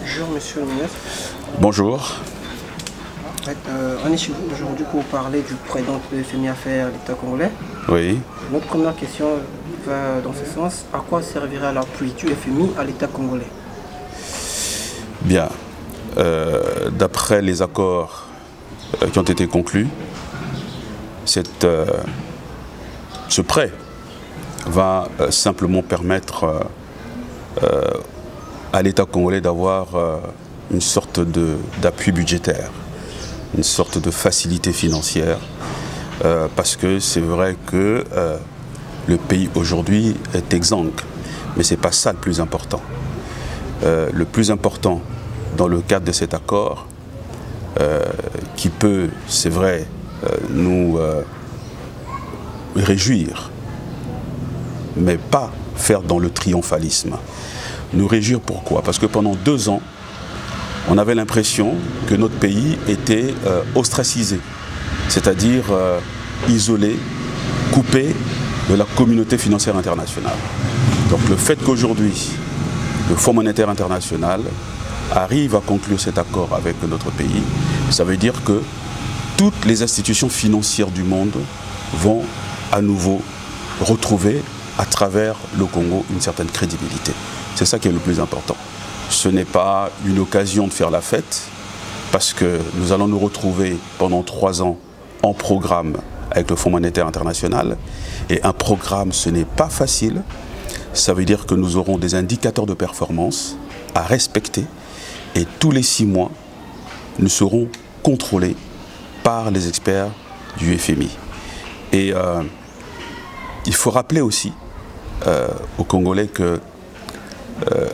Bonjour Monsieur le ministre. Bonjour. On est chez vous aujourd'hui pour parler du président de FMI à faire à l'État congolais. Oui. Notre première question va dans ce sens. À quoi servira l'appui du FMI à l'État congolais? Bien. D'après les accords qui ont été conclus, ce prêt va simplement permettre à l'État congolais d'avoir une sorte d'appui budgétaire, une sorte de facilité financière, parce que c'est vrai que le pays aujourd'hui est exsangue, mais ce n'est pas ça le plus important. Le plus important dans le cadre de cet accord, qui peut, c'est vrai, nous réjouir, mais pas faire dans le triomphalisme. Nous réjouir pourquoi? Parce que pendant 2 ans, on avait l'impression que notre pays était ostracisé, c'est-à-dire isolé, coupé de la communauté financière internationale. Donc le fait qu'aujourd'hui, le Fonds monétaire international arrive à conclure cet accord avec notre pays, ça veut dire que toutes les institutions financières du monde vont à nouveau retrouver à travers le Congo une certaine crédibilité. C'est ça qui est le plus important. Ce n'est pas une occasion de faire la fête, parce que nous allons nous retrouver pendant 3 ans en programme avec le Fonds monétaire international. Et un programme, ce n'est pas facile. Ça veut dire que nous aurons des indicateurs de performance à respecter. Et tous les 6 mois, nous serons contrôlés par les experts du FMI. Et il faut rappeler aussi aux Congolais que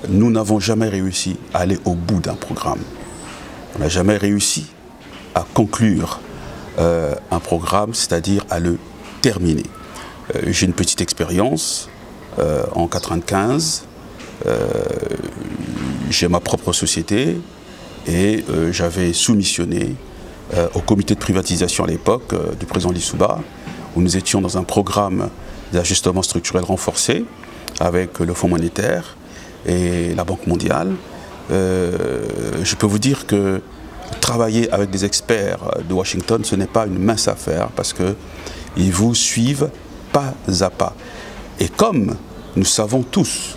nous n'avons jamais réussi à aller au bout d'un programme. On n'a jamais réussi à conclure un programme, c'est-à-dire à le terminer. J'ai une petite expérience. En 1995, j'ai ma propre société et j'avais soumissionné au comité de privatisation à l'époque du président Lissouba, où nous étions dans un programme d'ajustement structurel renforcé avec le Fonds monétaire et la Banque mondiale. Je peux vous dire que travailler avec des experts de Washington, ce n'est pas une mince affaire, parce qu'ils vous suivent pas à pas. Et comme nous savons tous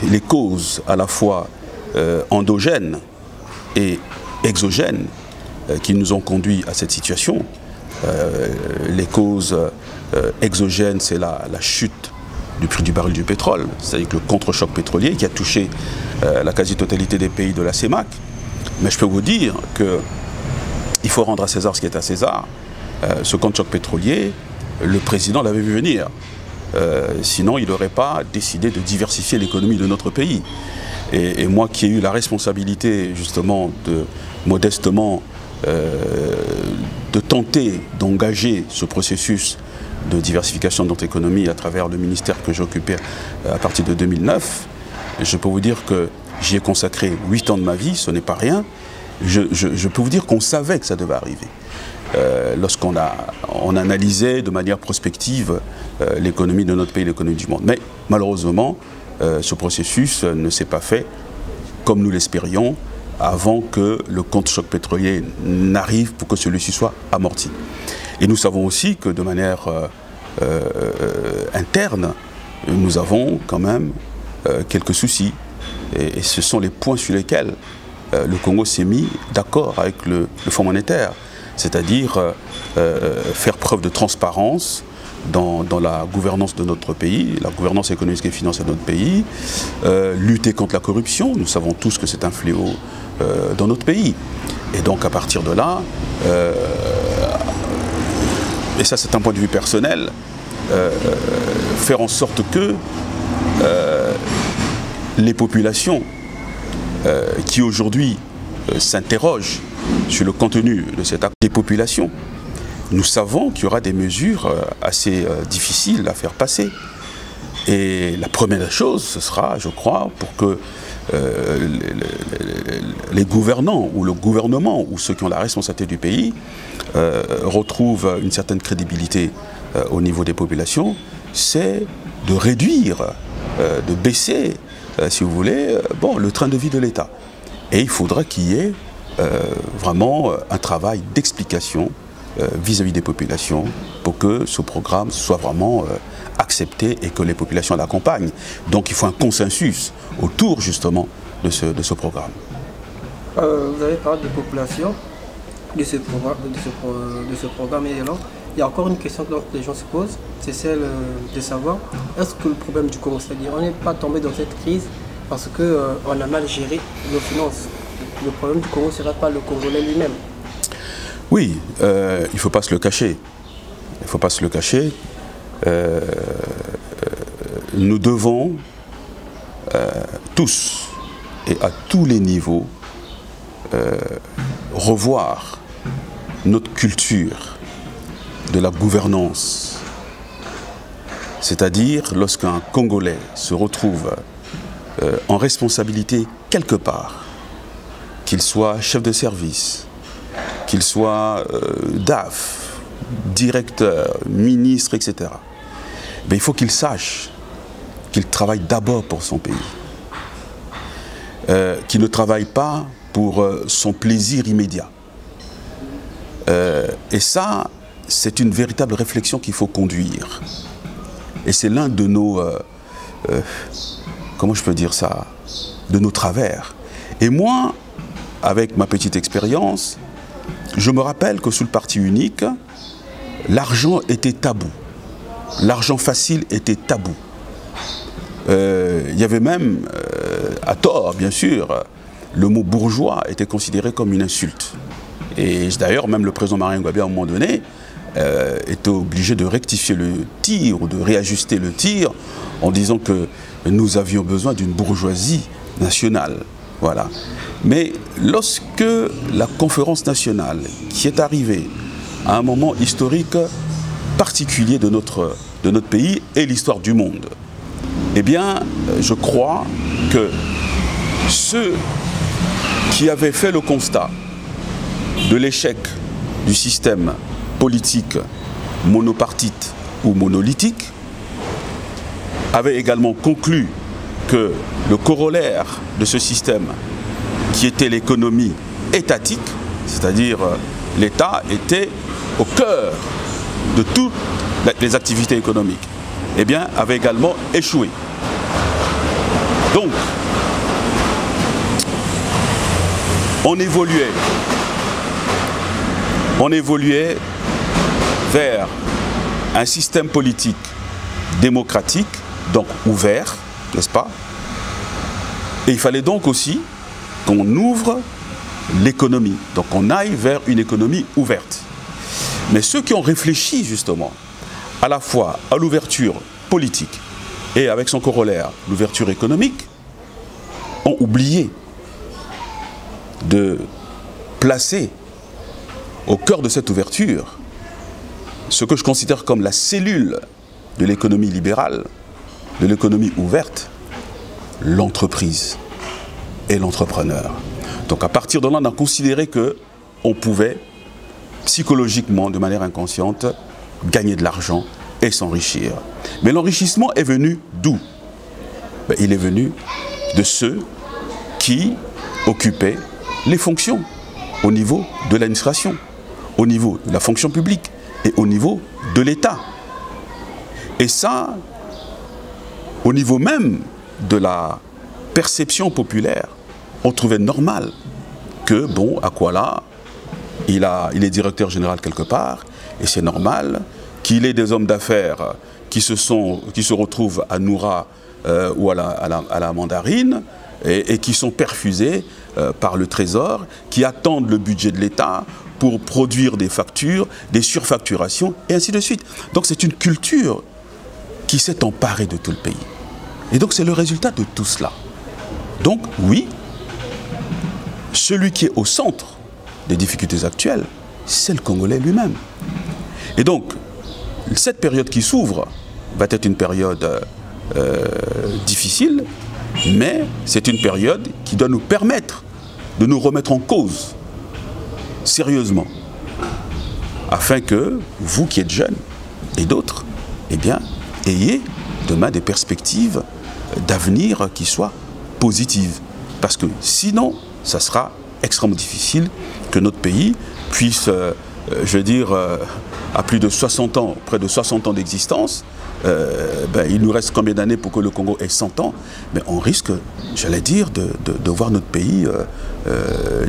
les causes à la fois endogènes et exogènes qui nous ont conduits à cette situation, les causes exogènes, c'est la chute du prix du baril du pétrole, c'est-à-dire le contre-choc pétrolier qui a touché la quasi-totalité des pays de la CEMAC. Mais je peux vous dire qu'il faut rendre à César ce qui est à César. Ce contre-choc pétrolier, le président l'avait vu venir. Sinon, il n'aurait pas décidé de diversifier l'économie de notre pays. Et moi qui ai eu la responsabilité, justement, modestement, de tenter d'engager ce processus de diversification de notre économie à travers le ministère que j'occupais à partir de 2009, je peux vous dire que j'y ai consacré 8 ans de ma vie, ce n'est pas rien. Je peux vous dire qu'on savait que ça devait arriver. Lorsqu'on analysait de manière prospective l'économie de notre pays, l'économie du monde. Mais malheureusement, ce processus ne s'est pas fait comme nous l'espérions avant que le contre-choc pétrolier n'arrive pour que celui-ci soit amorti. Et nous savons aussi que de manière interne, nous avons quand même quelques soucis. Et ce sont les points sur lesquels le Congo s'est mis d'accord avec le Fonds monétaire. C'est-à-dire faire preuve de transparence dans la gouvernance de notre pays, la gouvernance économique et financière de notre pays, lutter contre la corruption. Nous savons tous que c'est un fléau dans notre pays. Et donc à partir de là, et ça c'est un point de vue personnel, faire en sorte que les populations qui aujourd'hui s'interrogent sur le contenu de cet acte des populations, nous savons qu'il y aura des mesures assez difficiles à faire passer. Et la première chose, ce sera, je crois, pour que les gouvernants ou le gouvernement ou ceux qui ont la responsabilité du pays retrouvent une certaine crédibilité au niveau des populations, c'est de réduire, de baisser si vous voulez, bon, le train de vie de l'État. Et il faudra qu'il y ait vraiment un travail d'explication vis-à-vis des populations pour que ce programme soit vraiment accepté et que les populations l'accompagnent. Donc il faut un consensus autour justement de ce programme. Vous avez parlé des populations, de ce programme et là, il y a encore une question que les gens se posent, c'est celle de savoir, est-ce que le problème du Congo, c'est-à-dire on n'est pas tombé dans cette crise parce qu'on a mal géré nos finances. Le problème du Congo ne sera pas le Congolais lui-même. Oui, il ne faut pas se le cacher. Il ne faut pas se le cacher. Nous devons tous et à tous les niveaux revoir notre culture de la gouvernance. C'est-à-dire lorsqu'un Congolais se retrouve en responsabilité quelque part, qu'il soit chef de service, qu'il soit DAF, directeur, ministre, etc. Mais il faut qu'il sache qu'il travaille d'abord pour son pays. Qu'il ne travaille pas pour son plaisir immédiat. Et ça, c'est une véritable réflexion qu'il faut conduire. Et c'est l'un de nos, comment je peux dire ça, de nos travers. Et moi, avec ma petite expérience, je me rappelle que sous le parti unique, l'argent était tabou. L'argent facile était tabou. Il y avait même, à tort bien sûr, le mot bourgeois était considéré comme une insulte. Et d'ailleurs, même le président Marien Ngouabi, à un moment donné, était obligé de rectifier le tir ou de réajuster le tir en disant que nous avions besoin d'une bourgeoisie nationale. Voilà. Mais lorsque la conférence nationale, qui est arrivée à un moment historique particulier de notre pays et l'histoire du monde, eh bien, je crois que ceux qui avaient fait le constat de l'échec du système politique monopartite ou monolithique avaient également conclu que le corollaire de ce système, qui était l'économie étatique, c'est-à-dire l'État était au cœur de toutes les activités économiques, eh bien, avait également échoué. Donc, on évoluait vers un système politique démocratique, donc ouvert, n'est-ce pas? Et il fallait donc aussi qu'on ouvre l'économie, donc on aille vers une économie ouverte. Mais ceux qui ont réfléchi justement à la fois à l'ouverture politique et avec son corollaire, l'ouverture économique, ont oublié de placer au cœur de cette ouverture ce que je considère comme la cellule de l'économie libérale, de l'économie ouverte, l'entreprise et l'entrepreneur. Donc à partir de là, on a considéré qu'on pouvait psychologiquement, de manière inconsciente, gagner de l'argent et s'enrichir. Mais l'enrichissement est venu d'où? Il est venu de ceux qui occupaient les fonctions au niveau de l'administration, au niveau de la fonction publique et au niveau de l'État. Et ça, au niveau même de la perception populaire, on trouvait normal que, bon, Akwala, il est directeur général quelque part, et c'est normal qu'il ait des hommes d'affaires qui se retrouvent à Noura ou à la Mandarine, et qui sont perfusés par le Trésor, qui attendent le budget de l'État pour produire des factures, des surfacturations, et ainsi de suite. Donc c'est une culture qui s'est emparée de tout le pays. Et donc c'est le résultat de tout cela. Donc oui, celui qui est au centre des difficultés actuelles, c'est le Congolais lui-même. Et donc, cette période qui s'ouvre va être une période difficile, mais c'est une période qui doit nous permettre de nous remettre en cause sérieusement, afin que vous qui êtes jeunes et d'autres, eh bien, ayez demain des perspectives d'avenir qui soient positive. Parce que sinon, ça sera extrêmement difficile que notre pays puisse, je veux dire, à plus de 60 ans, près de 60 ans d'existence, il nous reste combien d'années pour que le Congo ait 100 ans? Mais on risque, j'allais dire, de voir notre pays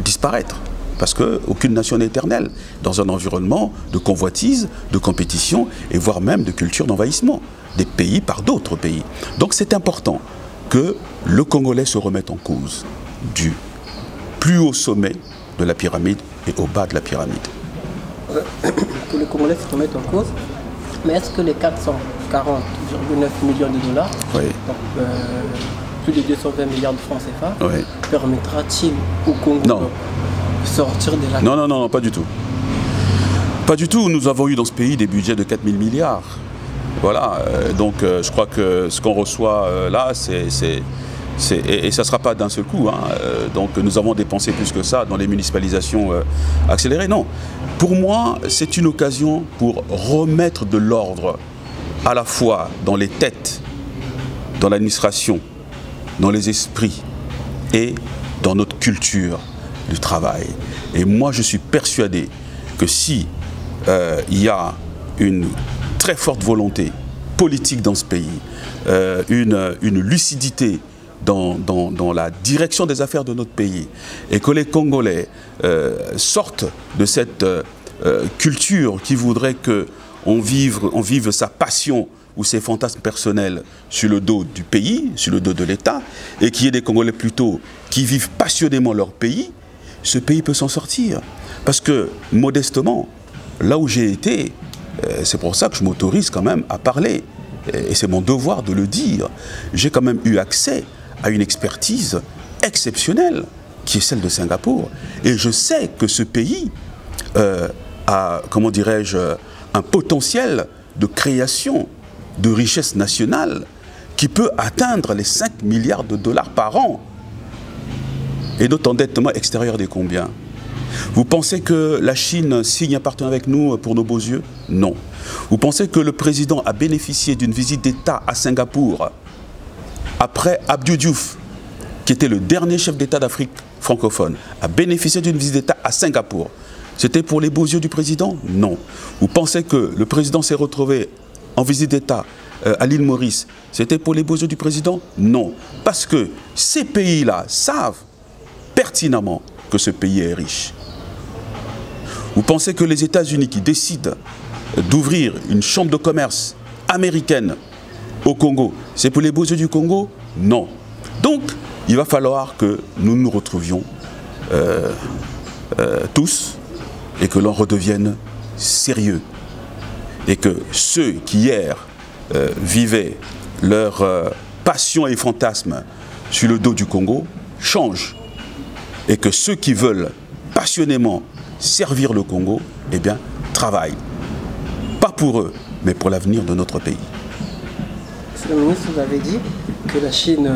disparaître. Parce qu'aucune nation n'est éternelle, dans un environnement de convoitise, de compétition, et voire même de culture d'envahissement, des pays par d'autres pays. Donc c'est important que le Congolais se remette en cause, du plus haut sommet de la pyramide et au bas de la pyramide. Que le Congolais se remette en cause, mais est-ce que les 440,9 millions de dollars, oui. Donc, plus de 220 milliards de francs CFA, Oui. permettra-t-il au Congo de sortir de la... Non, pas du tout. Pas du tout. Nous avons eu dans ce pays des budgets de 4 000 milliards. Voilà. Donc je crois que ce qu'on reçoit là, et ça ne sera pas d'un seul coup. Hein. Donc nous avons dépensé plus que ça dans les municipalisations accélérées. Non. Pour moi, c'est une occasion pour remettre de l'ordre à la fois dans les têtes, dans l'administration, dans les esprits et dans notre culture du travail. Et moi, je suis persuadé que si il y a une très forte volonté politique dans ce pays, une lucidité dans la direction des affaires de notre pays, et que les Congolais sortent de cette culture qui voudrait qu'on vive sa passion ou ses fantasmes personnels sur le dos du pays, sur le dos de l'État, et qu'il y ait des Congolais plutôt qui vivent passionnément leur pays, ce pays peut s'en sortir. Parce que, modestement, là où j'ai été, c'est pour ça que je m'autorise quand même à parler, et c'est mon devoir de le dire, j'ai quand même eu accès à une expertise exceptionnelle, qui est celle de Singapour. Et je sais que ce pays a, comment dirais-je, un potentiel de création de richesse nationale qui peut atteindre les 5 milliards de dollars par an. Et notre endettement extérieur des combien? Vous pensez que la Chine signe un partenariat avec nous pour nos beaux yeux? Non. Vous pensez que le président a bénéficié d'une visite d'État à Singapour après Abdou Diouf, qui était le dernier chef d'État d'Afrique francophone, a bénéficié d'une visite d'État à Singapour? C'était pour les beaux yeux du président? Non. Vous pensez que le président s'est retrouvé en visite d'État à l'île Maurice? C'était pour les beaux yeux du président? Non. Parce que ces pays-là savent pertinemment que ce pays est riche. Vous pensez que les États-Unis qui décident d'ouvrir une chambre de commerce américaine au Congo, c'est pour les beaux yeux du Congo? Non. Donc, il va falloir que nous nous retrouvions tous et que l'on redevienne sérieux. Et que ceux qui hier vivaient leur passion et fantasme sur le dos du Congo changent. Et que ceux qui veulent passionnément servir le Congo, eh bien, travaillent. Pas pour eux, mais pour l'avenir de notre pays. Monsieur le ministre, vous avez dit que la Chine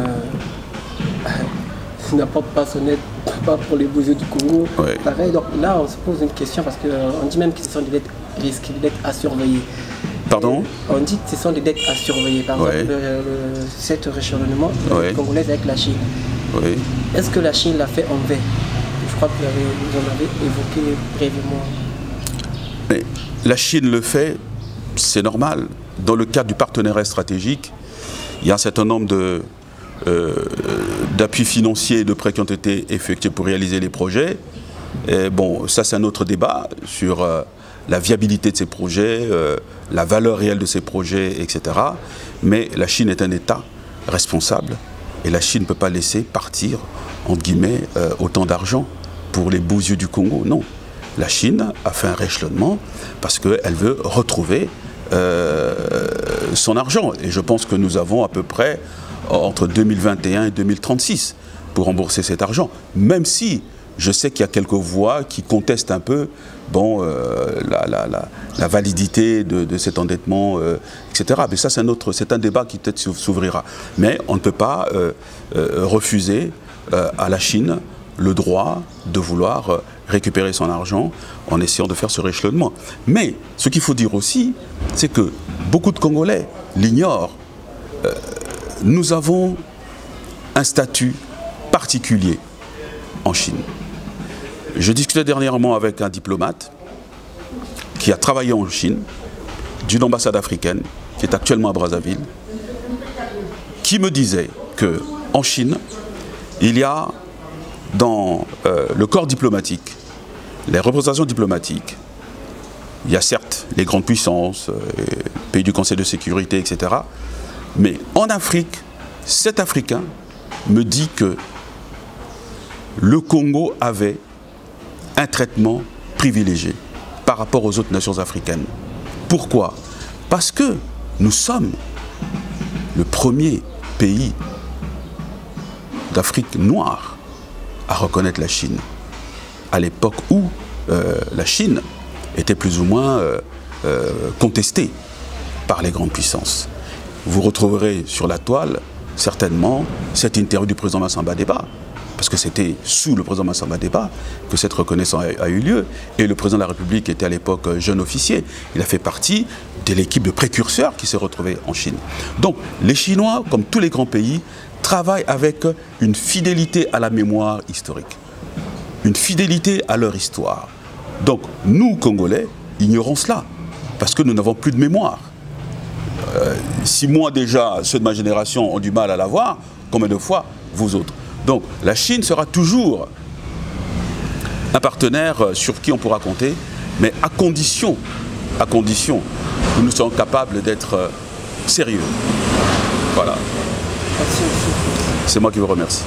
n'apporte pas son aide, pas pour les beaux yeux du Congo. Ouais. Pareil, donc là, on se pose une question parce qu'on dit même que ce sont des dettes risques, des dettes à surveiller. Pardon? On dit que ce sont des dettes à surveiller. Par exemple, cet réchelonnement congolaise avec la Chine. Oui. Est-ce que la Chine l'a fait en vain? Je crois que vous en avez évoqué brièvement. Mais la Chine le fait, c'est normal. Dans le cadre du partenariat stratégique, il y a un certain nombre d'appuis financiers et de prêts qui ont été effectués pour réaliser les projets. Et bon, ça c'est un autre débat sur la viabilité de ces projets, la valeur réelle de ces projets, etc. Mais la Chine est un État responsable. Et la Chine ne peut pas laisser partir, entre guillemets, autant d'argent pour les beaux yeux du Congo. Non. La Chine a fait un rééchelonnement parce qu'elle veut retrouver son argent. Et je pense que nous avons à peu près entre 2021 et 2036 pour rembourser cet argent. Même si je sais qu'il y a quelques voix qui contestent un peu la validité de cet endettement, etc. Mais ça, c'est un débat qui peut-être s'ouvrira. Mais on ne peut pas refuser à la Chine le droit de vouloir récupérer son argent en essayant de faire ce rééchelonnement. Mais ce qu'il faut dire aussi, c'est que beaucoup de Congolais l'ignorent. Nous avons un statut particulier en Chine. Je discutais dernièrement avec un diplomate qui a travaillé en Chine, d'une ambassade africaine, qui est actuellement à Brazzaville, qui me disait qu'en Chine, il y a dans le corps diplomatique, les représentations diplomatiques, il y a certes les grandes puissances, les pays du Conseil de sécurité, etc. Mais en Afrique, cet Africain me dit que le Congo avait un traitement privilégié par rapport aux autres nations africaines. Pourquoi? Parce que nous sommes le premier pays d'Afrique noire à reconnaître la Chine, à l'époque où la Chine était plus ou moins contestée par les grandes puissances. Vous retrouverez sur la toile, certainement, cette interview du président Massamba Deba, parce que c'était sous le président Massamba Deba que cette reconnaissance a eu lieu, et le président de la République était à l'époque jeune officier. Il a fait partie de l'équipe de précurseurs qui s'est retrouvée en Chine. Donc, les Chinois, comme tous les grands pays, travaillent avec une fidélité à la mémoire historique, une fidélité à leur histoire. Donc, nous, Congolais, ignorons cela, parce que nous n'avons plus de mémoire. Si moi déjà, ceux de ma génération ont du mal à l'avoir, combien de fois vous autres? Donc la Chine sera toujours un partenaire sur qui on pourra compter, mais à condition que nous soyons capables d'être sérieux. Voilà. C'est moi qui vous remercie.